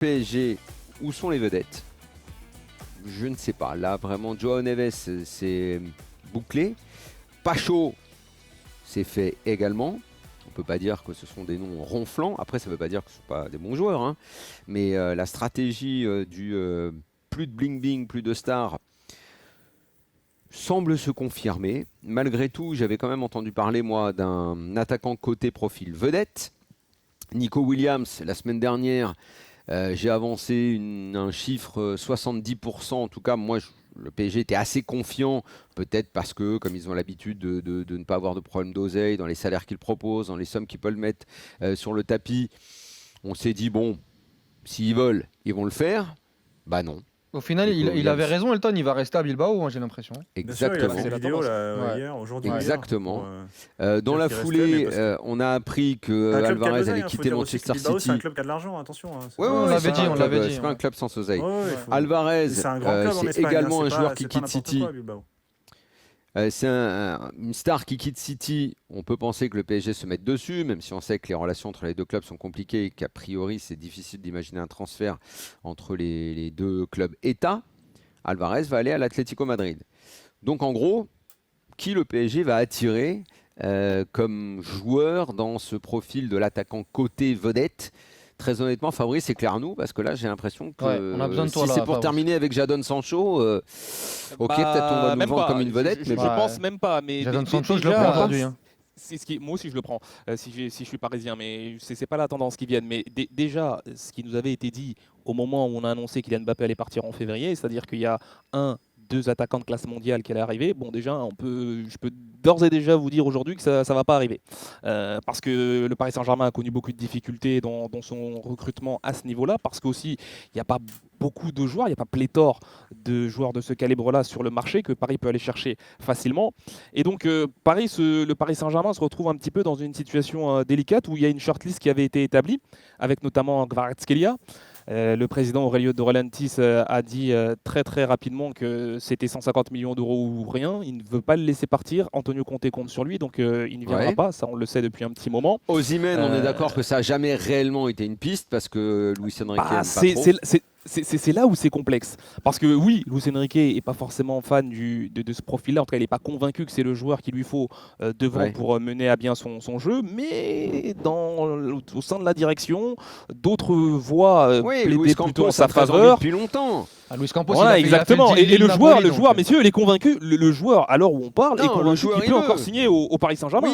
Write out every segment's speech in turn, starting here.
PSG, où sont les vedettes? Je ne sais pas. Là, vraiment, Joao Neves, c'est bouclé. Pacho, c'est fait également. On ne peut pas dire que ce sont des noms ronflants. Après, ça ne veut pas dire que ce ne sont pas des bons joueurs, hein. Mais la stratégie du plus de bling-bling, plus de stars semble se confirmer. Malgré tout, j'avais quand même entendu parler, moi, d'un attaquant côté profil vedette. Nico Williams, la semaine dernière, j'ai avancé un chiffre 70%. En tout cas, moi, le PSG était assez confiant, peut-être parce que, comme ils ont l'habitude de ne pas avoir de problème d'oseille dans les salaires qu'ils proposent, dans les sommes qu'ils peuvent mettre sur le tapis, on s'est dit, bon, s'ils veulent, ils vont le faire. Bah non. Au final, il avait raison, Elton, il va rester à Bilbao, hein, j'ai l'impression. Exactement. Bien sûr, il a fait une vidéo là, hier, aujourd'hui. Exactement. Hier, dans la foulée, on a appris que Alvarez allait quitter Manchester City. C'est un club qui a de l'argent, attention. Oui, on l'avait dit. C'est pas un club sans oseille. Alvarez, Alvarez, c'est également un joueur qui quitte City. C'est une star qui quitte City. On peut penser que le PSG se mette dessus, même si on sait que les relations entre les deux clubs sont compliquées et qu'a priori, c'est difficile d'imaginer un transfert entre les deux clubs États. Alvarez va aller à l'Atlético Madrid. Donc en gros, qui le PSG va attirer comme joueur dans ce profil de l'attaquant côté vedette? Très honnêtement, Fabrice, éclaire-nous, parce que là, j'ai l'impression que on a besoin de toi, si c'est pour terminer avec Jadon Sancho, ok, peut-être on va nous vendre comme une vedette. Je pense même pas. Mais Jadon Sancho, je le prends aujourd'hui. Hein. Moi aussi, je le prends, si je suis parisien, mais c'est pas la tendance qui vienne. Mais déjà, ce qui nous avait été dit au moment où on a annoncé qu'Kylian Mbappé allait partir en février, c'est-à-dire qu'il y a deux attaquants de classe mondiale qui allaient arriver. Bon, déjà, je peux d'ores et déjà vous dire aujourd'hui que ça ne va pas arriver. Parce que le Paris Saint-Germain a connu beaucoup de difficultés dans son recrutement à ce niveau-là, parce qu'aussi, il n'y a pas beaucoup de joueurs, il n'y a pas pléthore de joueurs de ce calibre-là sur le marché que Paris peut aller chercher facilement. Et donc, le Paris Saint-Germain se retrouve un petit peu dans une situation délicate où il y a une shortlist qui avait été établie, avec notamment Kvaratskhelia. Le président Aurelio De Laurentiis a dit très très rapidement que c'était 150 millions d'euros ou rien. Il ne veut pas le laisser partir. Antonio Conte compte sur lui, donc il ne viendra pas. Ça, on le sait depuis un petit moment. Osimhen, on est d'accord que ça n'a jamais réellement été une piste parce que Luis Enrique n'aime pas trop. C'est là où c'est complexe. Parce que oui, Luis Enrique n'est pas forcément fan de ce profil-là. En tout cas, il n'est pas convaincu que c'est le joueur qu'il lui faut devant pour mener à bien son jeu. Mais au sein de la direction, d'autres voient plaider plutôt en sa faveur. Depuis longtemps. Luis Campos, voilà, exactement. Et le joueur, messieurs, il est convaincu. Le joueur, à l'heure où on parle, est convaincu qu'il peut encore signer au Paris Saint-Germain.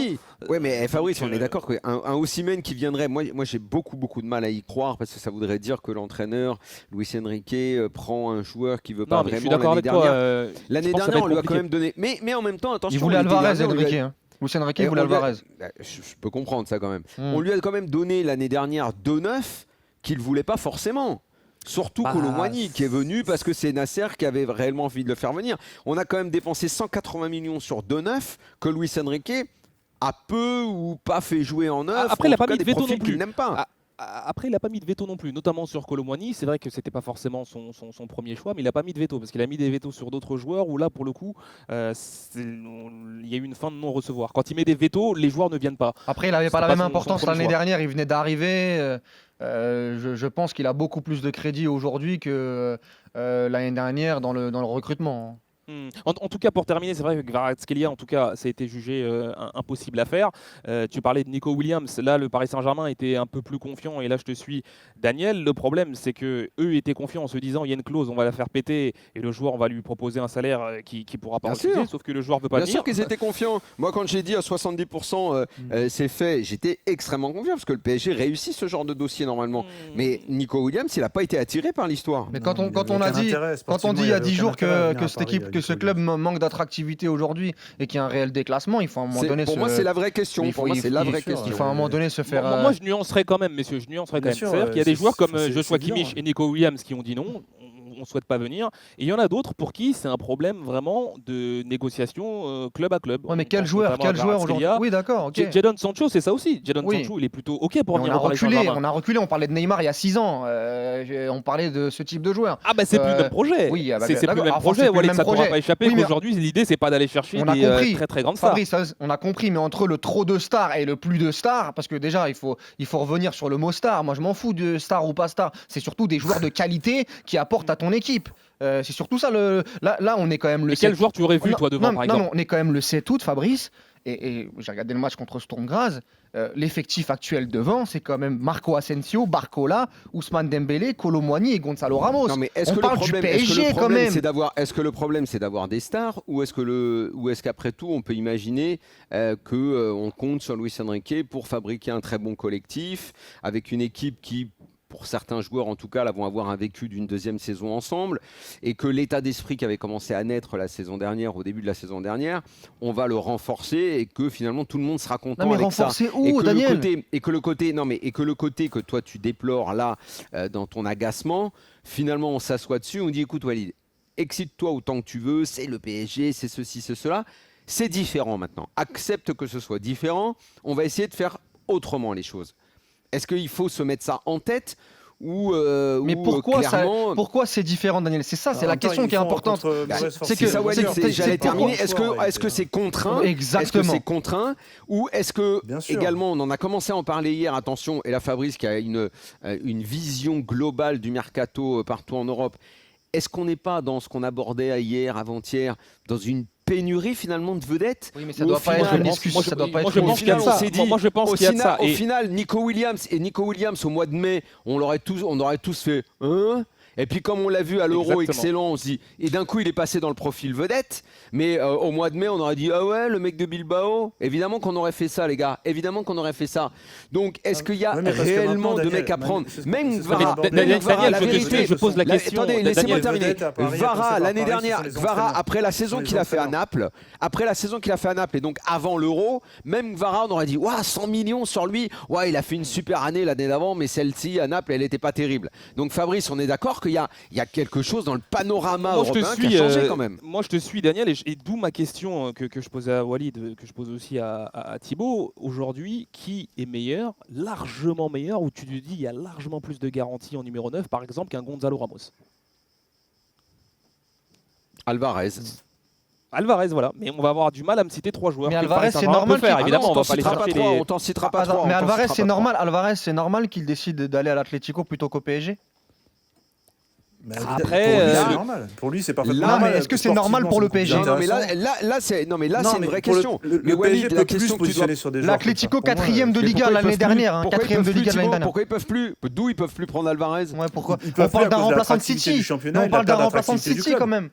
Oui, mais Fabrice, on est d'accord qu'un Osimhen qui viendrait, moi j'ai beaucoup de mal à y croire parce que ça voudrait dire que l'entraîneur Luis Enrique prend un joueur qui veut pas vraiment l'année dernière. L'année dernière, on lui a quand même donné. Mais en même temps, attention. Il voulait Alvarez, Enrique. Luis Enrique voulait Alvarez. Je peux comprendre ça quand même. On lui a quand même donné l'année dernière 2-9 qu'il voulait pas forcément. Surtout Colomboigny qui est venu parce que c'est Nasser qui avait réellement envie de le faire venir. On a quand même dépensé 180 millions sur 2-9 que Luis Enrique a peu ou pas fait jouer en œuvre. Après, il n'a pas mis de veto non plus. N'aime pas. Après, il n'a pas mis de veto non plus, notamment sur Colomboigny. C'est vrai que ce n'était pas forcément son premier choix, mais il n'a pas mis de veto parce qu'il a mis des vetos sur d'autres joueurs où là, pour le coup, il y a eu une fin de non-recevoir. Quand il met des vetos, les joueurs ne viennent pas. Après, il n'avait pas la même importance l'année dernière. Il venait d'arriver. Je pense qu'il a beaucoup plus de crédit aujourd'hui que l'année dernière dans le recrutement. En tout cas, pour terminer, c'est vrai que Kvaratskhelia, en tout cas, ça a été jugé impossible à faire. Tu parlais de Nico Williams. Là, le Paris Saint-Germain était un peu plus confiant. Et là, je te suis, Daniel. Le problème, c'est que eux étaient confiants en se disant il y a une clause, on va la faire péter et le joueur, on va lui proposer un salaire qui pourra pas refuser. Sauf que le joueur veut pas venir. Bien sûr qu'ils étaient confiants. Moi, quand j'ai dit à 70% c'est fait, j'étais extrêmement confiant parce que le PSG réussit ce genre de dossier normalement. Mais Nico Williams, il n'a pas été attiré par l'histoire. Mais quand on dit il y a 10 jours que cette équipe, que ce club manque d'attractivité aujourd'hui et qu'il y a un réel déclassement, il faut à un moment donné. Pour moi, c'est la vraie question. Il faut à un moment donné se faire. Moi, je nuancerais quand même, messieurs. C'est-à-dire qu'il y a des joueurs comme Joshua Kimmich et Nico Williams qui ont dit non. on souhaite pas venir. Et il y en a d'autres pour qui c'est un problème vraiment de négociation club à club. Ouais, mais quel joueur aujourd'hui? Oui, d'accord. Ok. Jadon Sancho, c'est ça aussi. Jadon Sancho, il est plutôt OK pour venir. On a reculé. On parlait de Neymar il y a 6 ans. On parlait de ce type de joueur. Ah bah c'est plus le même projet. Oui, c'est plus le même projet. Walid, ça t'aura pas échappé qu'aujourd'hui l'idée c'est pas d'aller chercher des très très grandes stars. Fabrice, on a compris, mais entre le trop de stars et le plus de stars, parce que déjà il faut revenir sur le mot star. Moi je m'en fous de star ou pas star. C'est surtout des joueurs de qualité qui apportent à ton équipe. C'est surtout ça. Là on est quand même le. Et quel joueur tu aurais vu toi devant par exemple? Non, on est quand même le 7 août, Fabrice. Et j'ai regardé le match contre Sturm Graz. L'effectif actuel devant, c'est quand même Marco Asensio, Barcola, Ousmane Dembélé, Kolo Muani et Gonzalo Ramos. Non, mais est-ce que parle du PSG quand même. Est-ce que le problème c'est d'avoir des stars ou est-ce qu'après tout on peut imaginer qu'on compte sur Luis Enrique pour fabriquer un très bon collectif avec une équipe qui, pour certains joueurs en tout cas, là, vont avoir un vécu d'une deuxième saison ensemble, et que l'état d'esprit qui avait commencé à naître la saison dernière, au début de la saison dernière, on va le renforcer et que finalement tout le monde sera content avec renforcer ça. Où, Daniel ? Et que le côté que toi tu déplores là dans ton agacement, finalement on s'assoit dessus, on dit écoute Walid, excite-toi autant que tu veux, c'est le PSG, c'est ceci, c'est cela, c'est différent maintenant. Accepte que ce soit différent, on va essayer de faire autrement les choses. Est-ce qu'il faut se mettre ça en tête mais pourquoi c'est différent, Daniel? C'est ça, c'est la question qui est importante. C'est que ça, Walid, j'allais terminer. Est-ce que c'est contraint? Exactement. Est-ce que c'est contraint ou est-ce que également on en a commencé à en parler hier? Attention, et là Fabrice qui a une vision globale du mercato partout en Europe. Est-ce qu'on n'est pas dans ce qu'on abordait hier, avant-hier, dans une pénurie finalement de vedettes? Oui, mais ça doit pas être une discussion. Ça doit pas être une discussion. Moi, je pense qu'il y a de ça. Au final, Nico Williams, au mois de mai, on aurait tous fait et puis comme on l'a vu à l'Euro excellent, on se dit, et d'un coup il est passé dans le profil vedette, mais au mois de mai on aurait dit ah ouais le mec de Bilbao, évidemment qu'on aurait fait ça les gars, évidemment qu'on aurait fait ça. Donc est-ce qu'il y a réellement de mecs à prendre? Même Kvara, la vérité, je pose la question. Attendez, laissez-moi terminer. Kvara l'année dernière, après la saison qu'il a fait à Naples, et donc avant l'Euro, même Kvara on aurait dit ouah 100 millions sur lui, ouais il a fait une super année l'année d'avant, mais celle-ci à Naples elle n'était pas terrible. Donc Fabrice, on est d'accord qu'il y a quelque chose dans le panorama européen qui a changé quand même. Moi, je te suis, Daniel, et d'où ma question que je posais à Walid, que je pose aussi à Thibaut. Aujourd'hui, qui est meilleur, largement meilleur, où tu te dis il y a largement plus de garanties en numéro 9, par exemple, qu'un Gonzalo Ramos? Alvarez, voilà. Mais on va avoir du mal à me citer 3 joueurs. Mais Alvarez, c'est normal. Évidemment, on va pas les chercher. On t'en citera pas 3. Mais Alvarez, c'est normal qu'il décide d'aller à l'Atlético plutôt qu'au PSG. Après, c'est normal. Pour lui, c'est parfaitement normal. Mais est-ce que c'est normal pour le PSG? Non, mais là, c'est une vraie question. Mais Walid, la question que tu dois sur des joueurs. L'Atlético 4e de Liga l'année dernière. 4e de Liga l'année dernière. Pourquoi ils peuvent plus? D'où ils peuvent plus prendre Alvarez? Pourquoi? On parle d'un remplaçant de City. On parle d'un remplaçant de City quand même.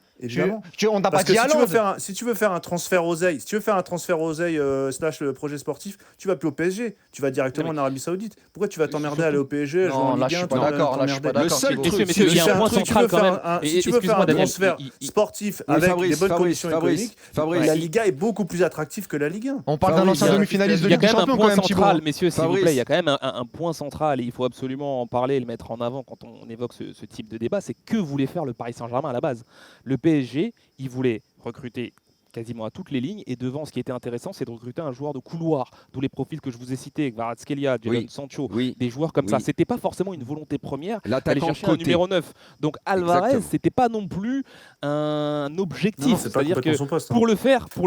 On n'a pas dit Haaland. Si tu veux faire un transfert oseille, / projet sportif, tu vas plus au PSG. Tu vas directement en Arabie Saoudite. Pourquoi tu vas t'emmerder à aller au PSG? Non, là je suis pas d'accord. Le seul truc, il y a un point central quand même. Si tu veux faire un transfert sportif avec des bonnes conditions économiques, la Liga est beaucoup plus attractive que la Ligue 1. On parle d'un ancien demi-finaliste de Ligue des Champions quand même, Thibaut. Messieurs, s'il vous plaît, il y a quand même un point central et il faut absolument en parler et le mettre en avant quand on évoque ce type de débat. C'est que voulait faire le Paris Saint-Germain à la base. Le PSG, il voulait recruter quasiment à toutes les lignes, et devant, ce qui était intéressant, c'est de recruter un joueur de couloir, d'où les profils que je vous ai cités, Kvaratskhelia, Jadon Sancho, des joueurs comme ça. C'était pas forcément une volonté première d'aller chercher un numéro 9. Donc Alvarez, c'était pas non plus un objectif. C'est-à-dire que pour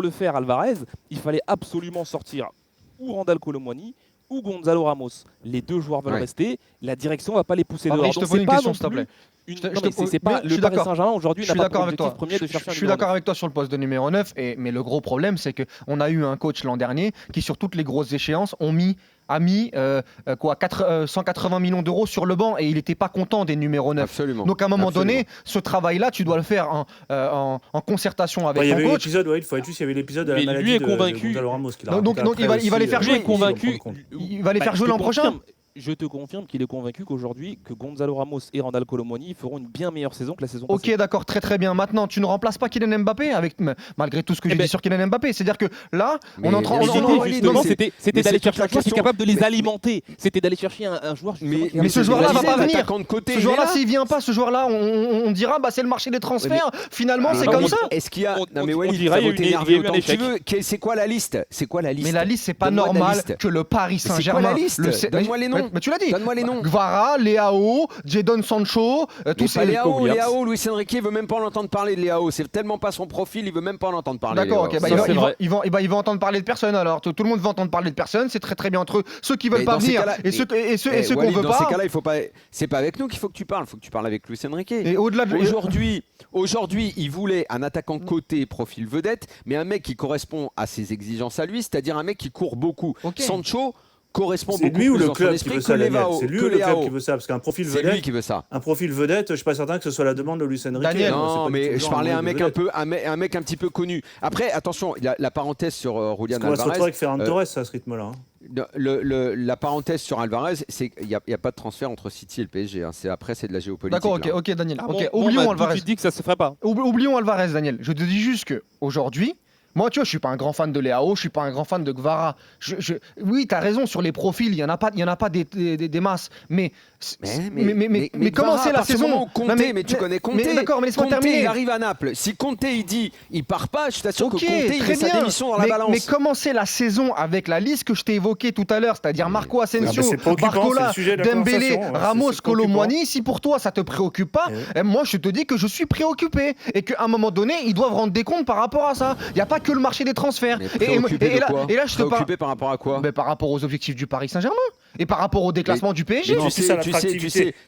le faire, Alvarez, il fallait absolument sortir ou Randal Kolo Muani ou Gonzalo Ramos. Les deux joueurs veulent rester, la direction va pas les pousser dehors. Je te pose une question, s'il te plaît. C'est pas le Paris Saint-Germain aujourd'hui n'a pas pour objectif premier de chercher un numéro 9. Je suis d'accord avec toi sur le poste de numéro 9, mais le gros problème, c'est qu'on a eu un coach l'an dernier qui, sur toutes les grosses échéances, a mis 180 millions d'euros sur le banc, et il n'était pas content des numéros 9. Absolument. Donc à un moment donné, ce travail-là, tu dois le faire en concertation avec ton coach. Il faut être juste, il y avait l'épisode de la maladie de Gonzalo Ramos. Donc il va les faire jouer. Convaincu. Il va les faire jouer l'an prochain. Je te confirme qu'il est convaincu qu'aujourd'hui, que Gonzalo Ramos et Randal Colomoni feront une bien meilleure saison que la saison passée. Ok, d'accord, très très bien. Maintenant, tu ne remplaces pas Kylian Mbappé malgré tout ce que j'ai dit sur Kylian Mbappé. C'est-à-dire que là, on est en train. C'était d'aller chercher un joueur qui est capable de les alimenter. C'était d'aller chercher un joueur. Mais ce joueur-là va pas venir. Ce joueur-là, s'il vient pas, ce joueur-là, on dira, c'est le marché des transferts. Finalement, c'est comme ça. Est-ce qu'il y a non mais Walid, ça va t'énerver autant que tu veux. C'est quoi la liste? Mais la liste, c'est pas normal que le Paris Saint-Germain. Donne-moi les noms. Mais tu l'as dit. Donne-moi les noms. Gvara, Leao, Jadon Sancho, tous ces Leao, Luis Enrique veut même pas en entendre parler de Leao. C'est tellement pas son profil, il veut même pas en entendre parler. D'accord, ok. Il va entendre parler de personne alors. Tout le monde va entendre parler de personne. C'est très très bien entre eux. Ceux qui veulent pas venir et ceux qu'on veut pas. Dans ces cas-là, il faut pas. C'est pas avec nous qu'il faut que tu parles. Il faut que tu parles avec Luis Enrique. Et au-delà de aujourd'hui, il voulait un attaquant côté profil vedette, mais un mec qui correspond à ses exigences à lui, c'est-à-dire un mec qui court beaucoup. Sancho correspond beaucoup plus ou le dans club son esprit que Lévao. C'est lui ou le club qui veut ça, parce qu'un profil vedette. C'est lui qui veut ça. Un profil vedette, je suis pas certain que ce soit la demande de Luis Enrique. Daniel, non, mais je parlais à un mec un petit peu connu. Après, attention, la parenthèse sur Julián Alvarez. On va se retrouver avec Ferran Torres à ce rythme-là. La parenthèse sur Alvarez, c'est qu'il n'y a pas de transfert entre City et le PSG. Après, c'est de la géopolitique. D'accord, ok, Daniel. Oublions Alvarez. Tu dis que ça se ferait pas. Oublions Alvarez, Daniel. Je te dis juste qu'aujourd'hui, moi, tu vois, je suis pas un grand fan de Leao, je suis pas un grand fan de Gvara. Oui, tu as raison sur les profils, il y en a pas des masses. Mais comment c'est la saison mais tu connais Conte. D'accord, mais laisse-moi Conte, terminer. il arrive à Naples. Si Conte il dit, il part pas, je t'assure que Conte il met sa démission dans la balance. Mais comment c'est la saison avec la liste que je t'ai évoquée tout à l'heure, c'est-à-dire Marco Asensio, Barcola, Dembélé, Ramos, Colomoni. Si pour toi ça te préoccupe pas, moi je te dis que je suis préoccupé et qu'à un moment donné ils doivent rendre des comptes par rapport à ça. Il y a pas que le marché des transferts. Et là, je te parle. Préoccupé par rapport à quoi? Par rapport aux objectifs du Paris Saint-Germain et par rapport au déclassement du PSG.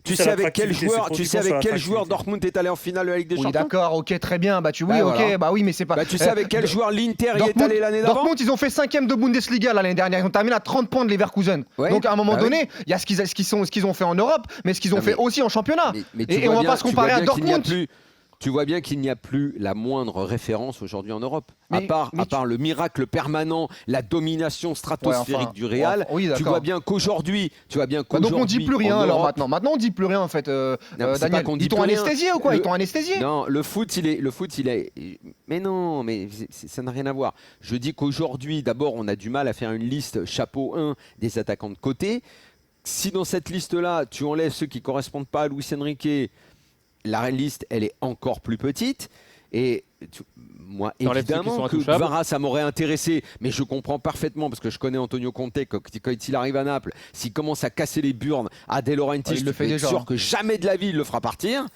Tu sais avec quel joueur Dortmund est allé en finale de la Ligue des Champions? Oui, d'accord, ok, très bien. Oui, mais c'est pas. Tu sais avec quel joueur l'Inter y est allé l'année d'avant? Dortmund, ils ont fait 5e de Bundesliga l'année dernière. Ils ont terminé à 30 points de Leverkusen. Donc à un moment donné, il y a ce qu'ils ont fait en Europe, mais ce qu'ils ont fait aussi en championnat. Et on va pas se comparer à Dortmund. Tu vois bien qu'il n'y a plus la moindre référence aujourd'hui en Europe. À part le miracle permanent, la domination stratosphérique du Real. Tu vois bien qu'aujourd'hui. Donc on dit plus rien alors maintenant. Maintenant on dit plus rien en fait. Daniel, ils t'ont anesthésié ou quoi? Ils t'ont anesthésié? Non, le foot il est. Mais non, mais ça n'a rien à voir. Je dis qu'aujourd'hui, d'abord, on a du mal à faire une liste chapeau 1 des attaquants de côté. Si dans cette liste-là, tu enlèves ceux qui ne correspondent pas à Luis Enrique, la liste, elle est encore plus petite. Et moi, évidemment que Gvara, ça m'aurait intéressé. Mais je comprends parfaitement, parce que je connais Antonio Conte, quand il arrive à Naples, s'il commence à casser les burnes à De Laurentiis, je suis sûr que jamais de la vie, il le fera partir.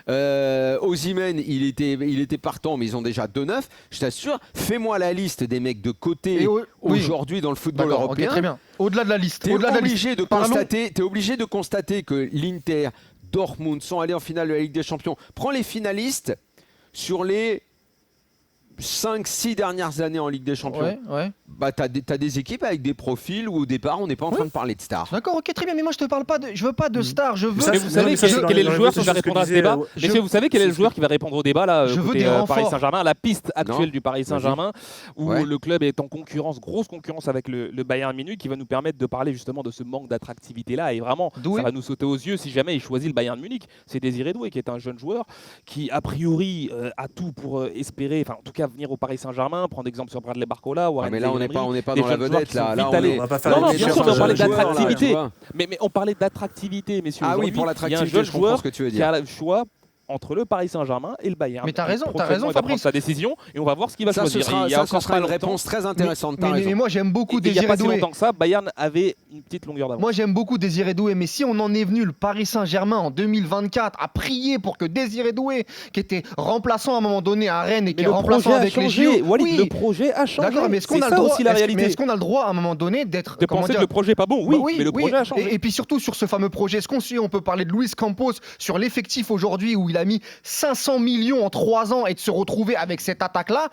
Osimhen, il était partant, mais ils ont déjà 2-9. Je t'assure, fais-moi la liste des mecs de côté aujourd'hui dans le football européen. Très bien. Au-delà de la liste. T'es obligé de constater que l'Inter, Dortmund sont allés en finale de la Ligue des Champions. Prends les finalistes sur les 5-6 dernières années en Ligue des Champions. T'as des équipes avec des profils où au départ on n'est pas en train de parler de stars. D'accord, ok, très bien, mais moi je te parle pas je veux pas de stars, je veux. Mais vous savez quel est le joueur qui va répondre à ce débat? Messieurs, vous savez quel est le joueur qui va répondre au débat là côté Paris Saint-Germain, la piste actuelle du Paris Saint-Germain, où le club est en concurrence, grosse concurrence avec le Bayern Munich, qui va nous permettre de parler justement de ce manque d'attractivité là, et vraiment ça va nous sauter aux yeux si jamais il choisit le Bayern Munich. C'est Désiré Doué qui est un jeune joueur qui a priori a tout pour espérer, enfin en tout cas venir au Paris Saint-Germain, prendre exemple sur Bradley Barcola ou mais là on n'est pas dans la vedette là. On va pas faire bien sûr, mais on parlait d'attractivité. Mais on parlait d'attractivité, messieurs. Ah oui, pour l'attractivité, il y a un jeune joueur qui a le choix entre le Paris Saint-Germain et le Bayern. Mais t'as raison, Fabrice. Il va prendre sa décision et on va voir ce qu'il va choisir. Ça sera une réponse très intéressante. Mais moi j'aime beaucoup Désiré Doué. Il n'y a pas si longtemps que ça, Bayern avait une petite longueur d'avance. Moi j'aime beaucoup Désiré Doué, mais si on en est venu le Paris Saint-Germain en 2024 à prier pour que Désiré Doué, qui était remplaçant à un moment donné à Rennes et qui est remplaçant avec les JO, le projet a changé. D'accord, mais est-ce qu'on a le droit, est-ce qu'on a le droit à un moment donné de penser que le projet n'est pas bon? Oui, mais le projet a changé. Et puis surtout sur ce fameux projet, est-ce qu'on peut parler de Luis Campos sur l'effectif aujourd'hui où il a mis 500 millions en 3 ans et de se retrouver avec cette attaque-là,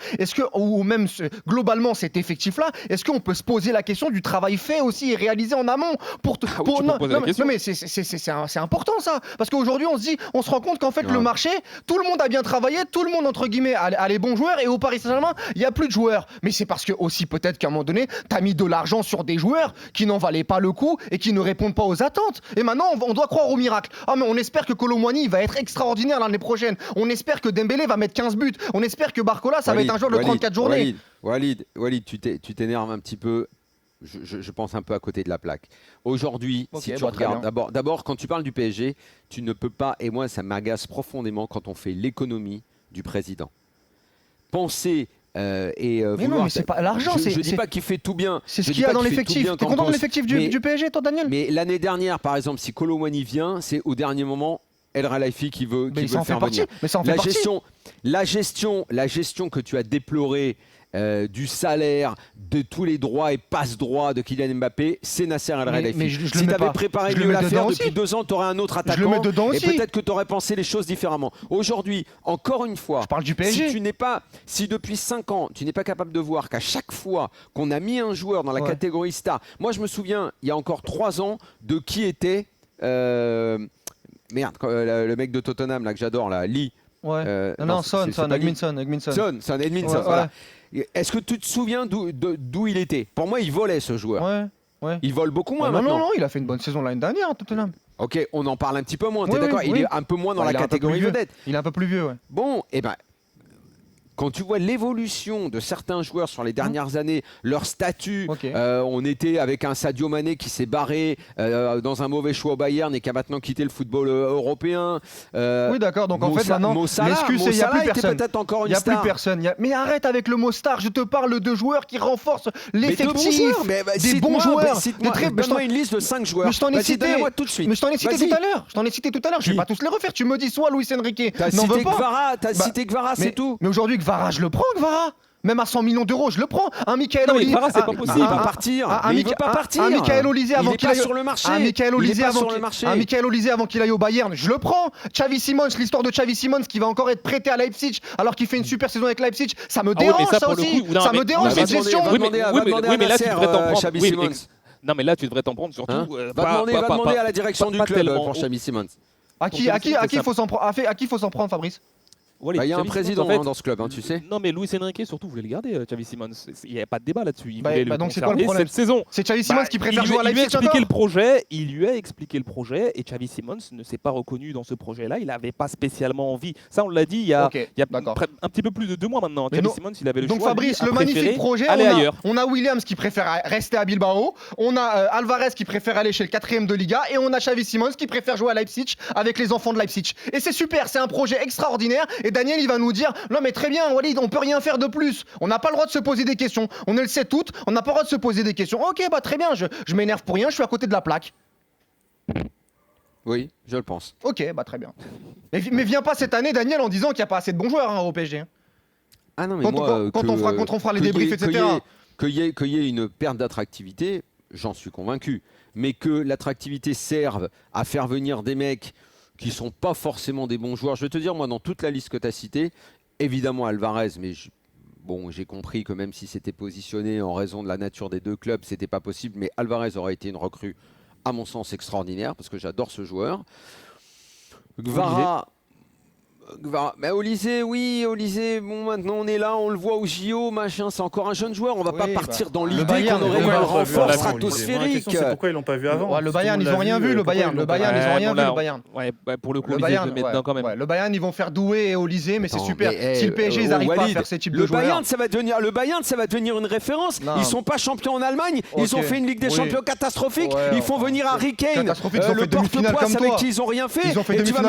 ou même globalement cet effectif-là, est-ce qu'on peut se poser la question du travail fait aussi et réalisé en amont non, mais c'est important ça, parce qu'aujourd'hui on se rend compte qu'en fait le marché, tout le monde a bien travaillé, tout le monde entre guillemets a les bons joueurs, et au Paris Saint-Germain il n'y a plus de joueurs, mais c'est parce que aussi peut-être qu'à un moment donné t'as mis de l'argent sur des joueurs qui n'en valaient pas le coup et qui ne répondent pas aux attentes, et maintenant on doit croire au miracle. Mais on espère que Kolo Muani va être extraordinaire l'année prochaine, on espère que Dembélé va mettre 15 buts, on espère que Barcola ça va être un joueur de 34 journées. Walid, tu t'énerves un petit peu. Je pense un peu à côté de la plaque. Aujourd'hui, si tu regardes, d'abord, quand tu parles du PSG, tu ne peux pas, et moi ça m'agace profondément quand on fait l'économie du président. Penser mais non, mais c'est pas l'argent. Je dis pas qu'il fait tout bien. C'est ce qu'il y a dans l'effectif. T'es content de l'effectif du PSG, toi, Daniel? Mais l'année dernière, par exemple, si Kolo Muani vient, c'est au dernier moment El Khelaifi qui veut le faire venir. Mais ça en fait partie. La gestion que tu as déplorée du salaire, de tous les droits et passe-droits de Kylian Mbappé, c'est Nasser El Khelaifi. Si tu avais préparé mieux l'affaire depuis 2 ans, tu aurais un autre attaquant et peut-être que tu aurais pensé les choses différemment. Aujourd'hui, encore une fois, je parle du PSG. Si depuis 5 ans, tu n'es pas capable de voir qu'à chaque fois qu'on a mis un joueur dans la catégorie star, moi je me souviens, il y a encore 3 ans, de qui était le mec de Tottenham là, que j'adore, là, Lee. Son Edmundson. Voilà. Est-ce que tu te souviens d'où il était? Pour moi, il volait ce joueur. Il vole beaucoup moins maintenant. Non, il a fait une bonne saison l'année dernière, Tottenham. Ok, on en parle un petit peu moins, t'es d'accord? Il est un peu moins dans la catégorie vedette. Il est un peu plus vieux, Bon, quand tu vois l'évolution de certains joueurs sur les dernières années, leur statut, on était avec un Sadio Mané qui s'est barré dans un mauvais choix au Bayern et qui a maintenant quitté le football européen. Oui, d'accord. Donc en fait, maintenant, l'excuse, c'est qu'il n'y a plus personne. Peut-être encore une star. Il n'y a plus personne. Mais arrête avec le mot star. Je te parle de joueurs qui renforcent l'effectif. Des bons joueurs. Donne-moi une liste de 5 joueurs. Je t'en ai cité tout de suite. Mais je t'en ai cité tout à l'heure. Je ne vais pas tous les refaire. Tu me dis soit Luis Enrique. T'as cité Kvara, c'est tout. Mais aujourd'hui, Kvara, je le prends, Kvara. Même à 100 millions d'euros, je le prends. Un Michael Olise. Kvara, c'est pas possible. Il va partir. Il veut pas partir. Un Michael Olise avant qu'il aille sur le marché. Un Michael Olise avant qu'il aille au Bayern, je le prends. Xavi Simons, l'histoire de Xavi Simons qui va encore être prêté à Leipzig alors qu'il fait une super saison avec Leipzig, ça me dérange ça aussi. Ça me dérange cette gestion. Oui, mais là tu devrais t'en prendre. Xavi Simons. Non, mais là tu devrais t'en prendre surtout. Va demander à la direction du club pour Xavi Simons. À qui il faut s'en prendre, Fabrice? Il y a un président dans ce club, tu sais. Non, mais Luis Enrique surtout voulait le garder, Xavi Simons. Il n'y a pas de débat là-dessus. Il voulait le c'est quoi le problème cette saison. C'est Xavi Simons qui préfère jouer à Leipzig. Il lui a expliqué le projet et Xavi Simons ne s'est pas reconnu dans ce projet-là. Il n'avait pas spécialement envie. Ça, on l'a dit il y a un petit peu plus de 2 mois maintenant. Xavi Simons, il avait le choix. Donc Fabrice, le magnifique projet, on a Williams qui préfère rester à Bilbao, on a Alvarez qui préfère aller chez le 4e de Liga et on a Xavi Simons qui préfère jouer à Leipzig avec les enfants de Leipzig. Et c'est super, c'est un projet extraordinaire et Daniel, il va nous dire non mais très bien Walid, on peut rien faire de plus. On n'a pas le droit de se poser des questions. On le sait toutes, on n'a pas le droit de se poser des questions. Ok, très bien, je m'énerve pour rien, je suis à côté de la plaque. Oui, je le pense. Ok, très bien. Mais viens pas cette année, Daniel, en disant qu'il n'y a pas assez de bons joueurs au PSG. Ah non, mais quand on fera les débriefs, etc. Qu'il y ait une perte d'attractivité, j'en suis convaincu. Mais que l'attractivité serve à faire venir des mecs qui ne sont pas forcément des bons joueurs. Je vais te dire, moi, dans toute la liste que tu as citée, évidemment Alvarez, mais j'ai compris que même si c'était positionné en raison de la nature des 2 clubs, c'était pas possible. Mais Alvarez aurait été une recrue, à mon sens, extraordinaire, parce que j'adore ce joueur. Kvara... Mais Olise, bon maintenant on est là, on le voit au JO, machin, c'est encore un jeune joueur, on va pas partir dans l'idée qu'on aurait un renfort stratosphérique. C'est pourquoi ils l'ont pas vu avant. Le Bayern, ils ont rien vu, le Bayern, ils ont rien vu, le Bayern. Pour le coup, Olise, je le mets dedans quand même. Le Bayern, ils vont faire Doué et Olise, mais c'est super. Si le PSG, ils n'arrivent pas à faire ces types de joueurs. Le Bayern, ça va devenir une référence. Ils sont pas champions en Allemagne, ils ont fait une Ligue des Champions catastrophique. Ils font venir Harry Kane, le porte-poisse avec qui ils ont rien fait. Et tu vas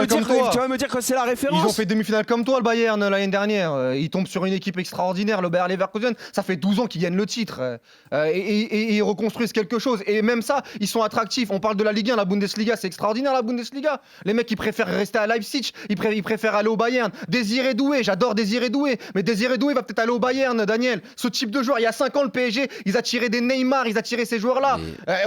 me dire que c'est la référence. fait demi-finale comme toi, le Bayern, l'année dernière. Il tombe sur une équipe extraordinaire, le Bayer Leverkusen. Ça fait 12 ans qu'ils gagnent le titre. Et ils reconstruisent quelque chose. Et même ça, ils sont attractifs. On parle de la Ligue 1, la Bundesliga. C'est extraordinaire, la Bundesliga. Les mecs, ils préfèrent rester à Leipzig. Ils préfèrent aller au Bayern. Désiré Doué, j'adore Désiré Doué. Mais Désiré Doué va peut-être aller au Bayern, Daniel. Ce type de joueur, il y a 5 ans, le PSG, ils attiré des Neymar, ils attiré ces joueurs-là.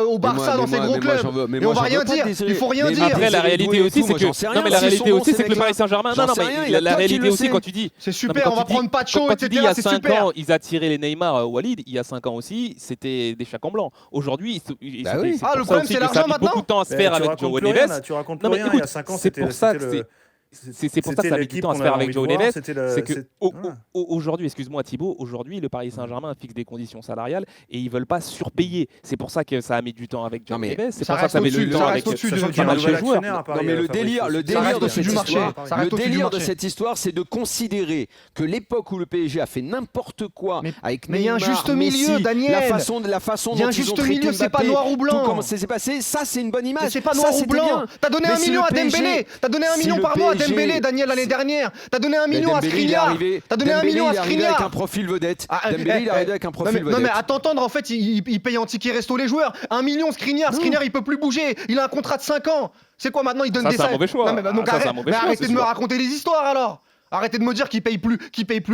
Au Barça, dans ces gros clubs. Et on va rien dire. Il faut rien dire. Après, la réalité aussi, c'est que. Non, mais la réalité aussi, c'est que le Paris Saint-Germain. Non, mais la réalité aussi, quand tu dis. C'est super, on va prendre Pacho, etc. Il y a 5 ans, ils attiraient les Neymar, Walid. Il y a 5 ans aussi, c'était des chacons blancs. Aujourd'hui, le problème, c'est l'argent maintenant. Beaucoup de temps à se faire avec João Neves. Tu racontes plus rien. Il y a 5 ans, c'est pour ça que c'est pour ça que ça met du temps à se faire avec João Neves. C'est que aujourd'hui, excuse-moi Thibaut, aujourd'hui le Paris Saint-Germain fixe des conditions salariales et ils veulent pas surpayer. C'est pour ça que ça a mis du temps avec João Neves. C'est pour ça que ça met du temps avec pas mal de joueurs. Non mais le délire de cette histoire, c'est de considérer que l'époque où le PSG a fait n'importe quoi avec Neymar, mais il y a un juste milieu, Daniel. La façon dont ils ont traité Mbappé, c'est pas noir ou blanc. Comment ça s'est passé, ça c'est une bonne image. C'est pas noir ou blanc. T'as donné 1 million à Dembélé. T'as donné 1 million pardon à Dembélé, Daniel, l'année dernière. T'as donné 1 million à Skriniar. T'as donné 1 million à Skriniar. Avec un profil vedette. Dembélé, il est arrivé avec un profil vedette. Non mais à t'entendre, en fait, il paye en ticket resto les joueurs. 1 million Skriniar, il peut plus bouger. Il a un contrat de 5 ans. C'est quoi maintenant, il donne des salaires. C'est un mauvais choix. Arrêtez de me raconter des histoires alors. Arrêtez de me dire qu'ils payent plus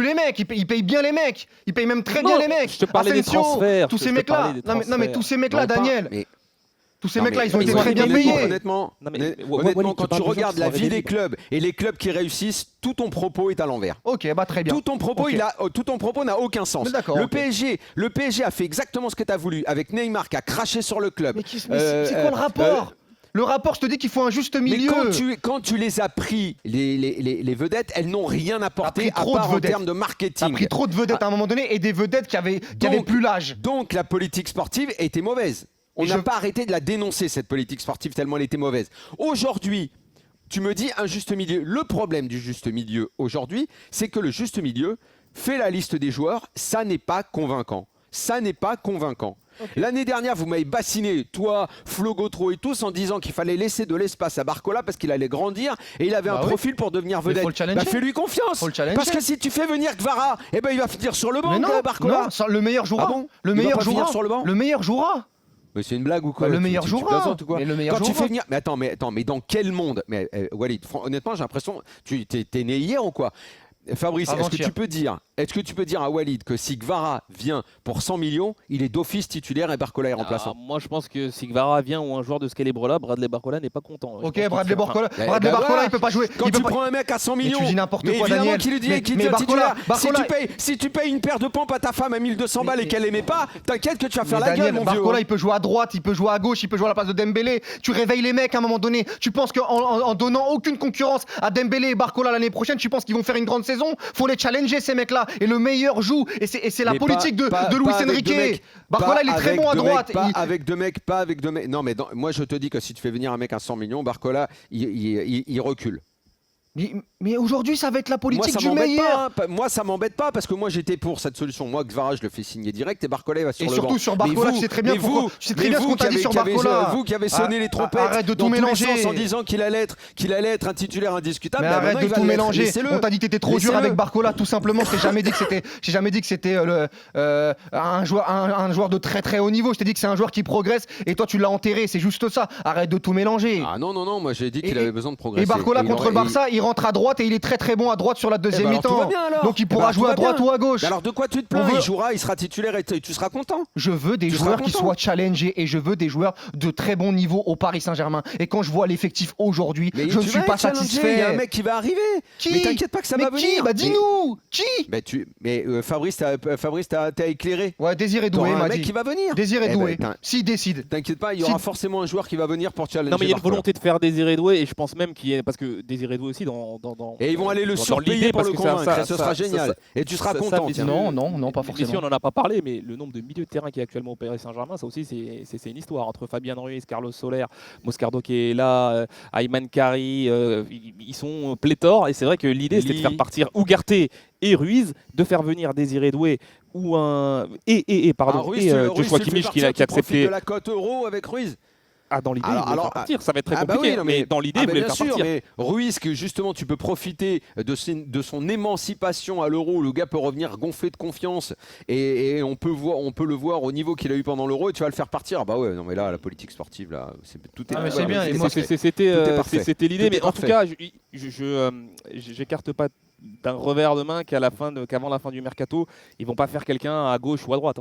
les mecs, ils payent bien les mecs, ils payent même très bien les mecs. Je te parlais des transferts. Tous ces mecs-là. Non mais tous ces mecs-là, Daniel. Tous ces mecs-là, ils ont été très bien payés. Honnêtement, quand tu regardes la vie des clubs et les clubs qui réussissent, tout ton propos est à l'envers. Ok, bah très bien. Tout ton propos n'a aucun sens. Le PSG a fait exactement ce que tu as voulu avec Neymar qui a craché sur le club. Mais c'est quoi le rapport Le rapport, je te dis qu'il faut un juste milieu. Mais quand tu les as pris, les vedettes, elles n'ont rien apporté à part en termes de marketing. T'as pris trop de vedettes à un moment donné et des vedettes qui avaient plus l'âge. Donc la politique sportive était mauvaise. On n'a pas arrêté de la dénoncer, cette politique sportive, tellement elle était mauvaise. Aujourd'hui, tu me dis un juste milieu. Le problème du juste milieu aujourd'hui, c'est que le juste milieu fait la liste des joueurs. Ça n'est pas convaincant. Okay. L'année dernière, vous m'avez bassiné, toi, Flo Gautreau et tous, en disant qu'il fallait laisser de l'espace à Barcola parce qu'il allait grandir et il avait un profil pour devenir vedette. Fais-lui confiance. Parce que si tu fais venir Kvara, il va finir sur le banc, Barcola. Non, le meilleur jouera. Ah bon, le meilleur jouera. Mais c'est une blague ou quoi? Le meilleur jouera. Tu fais venir. Mais attends, mais dans quel monde? Mais Walid, honnêtement, j'ai l'impression. T'es né hier ou quoi? Fabrice, est-ce que tu peux dire à Walid que si Kvara vient pour 100 millions, il est d'office titulaire et Barcola est remplaçant? Moi, je pense que si Kvara vient ou un joueur de ce calibre-là, Bradley Barcola n'est pas content. Ok, Bradley Barcola, il peut pas jouer. Quand tu prends un mec à 100 millions, tu dis n'importe quoi, évidemment Daniel. qu'il est titulaire. Si tu payes une paire de pompes à ta femme à 1200 balles et qu'elle aimait pas, t'inquiète que tu vas faire la gueule, mon vieux. Barcola, il peut jouer à droite, il peut jouer à gauche, il peut jouer à la place de Dembélé. Tu réveilles les mecs à un moment donné. Tu penses qu'en donnant aucune concurrence à Dembélé et Barcola l'année prochaine, tu penses qu'ils vont faire une grande saison? Faut les challenger ces mecs-là et le meilleur joue et c'est la politique de Luis Enrique. Barcola il est très bon à droite. Pas avec deux mecs. Non mais moi je te dis que si tu fais venir un mec à 100 millions, Barcola il recule. Mais aujourd'hui, ça va être la politique du meilleur. Moi, ça m'embête pas parce que moi, j'étais pour cette solution. Moi, Kvara, je le fais signer direct et Barcola va sur le banc. Et surtout sur Barcola, c'est très bien ce qu'on t'a dit sur Barcola. Vous qui avez sonné les trompettes arrête de tout mélanger en disant qu'il allait être un titulaire indiscutable. Mais arrête de tout mélanger. On t'a dit que t'étais trop dur avec Barcola, tout simplement. J'ai jamais dit que c'était un joueur de très très haut niveau. Je t'ai dit que c'est un joueur qui progresse et toi, tu l'as enterré. C'est juste ça. Arrête de tout mélanger. Ah non, moi, j'ai dit qu'il avait besoin de progresser. Et Barcola contre le Barça, il rentre à droite et il est très très bon à droite sur la deuxième mi-temps. Donc il pourra jouer à droite ou à gauche. Alors de quoi tu te plains? Il jouera, il sera titulaire et tu seras content. Je veux des joueurs qui soient challengés et je veux des joueurs de très bon niveau au Paris Saint-Germain. Et quand je vois l'effectif aujourd'hui, je ne suis pas satisfait. Il y a un mec qui va arriver. Qui? Mais t'inquiète pas que ça va venir. Bah dis-nous. Qui? Mais Fabrice t'as éclairé. Ouais, Désiré Doué m'a dit. Un mec qui va venir. Désiré Doué. S'il décide. T'inquiète pas, il y aura forcément un joueur qui va venir pour challenger. Non mais il y a une volonté de faire Désiré Doué et je pense même qu'il y a parce que Désiré Doué aussi dans et ils vont aller le surpayer pour le convaincre, ce sera génial. Et tu seras content. Non, pas forcément. Ici, on n'en a pas parlé, mais le nombre de milieux de terrain qui est actuellement au Paris Saint-Germain, ça aussi, c'est une histoire. Entre Fabien Ruiz, Carlos Soler, Moscardo qui est là, Ayman Kari, ils sont pléthores. Et c'est vrai que l'idée, c'était de faire partir Ugarte et Ruiz, de faire venir Désiré Doué ou un. Joshua Kimmich qui a accepté. de la cote euro avec Ruiz. dans l'idée, il voulait le faire partir. Ça va être très compliqué. Oui, non, mais dans l'idée, il voulait le faire partir. Mais Ruiz, que justement, tu peux profiter de son émancipation à l'Euro. Le gars peut revenir gonflé de confiance et on peut le voir au niveau qu'il a eu pendant l'Euro et tu vas le faire partir. Bah ouais, non mais là, la politique sportive, là, tout est. Mais c'est bien. C'était l'idée, mais en tout cas, j'écarte pas d'un revers de main qu'avant la fin du mercato, ils vont pas faire quelqu'un à gauche ou à droite.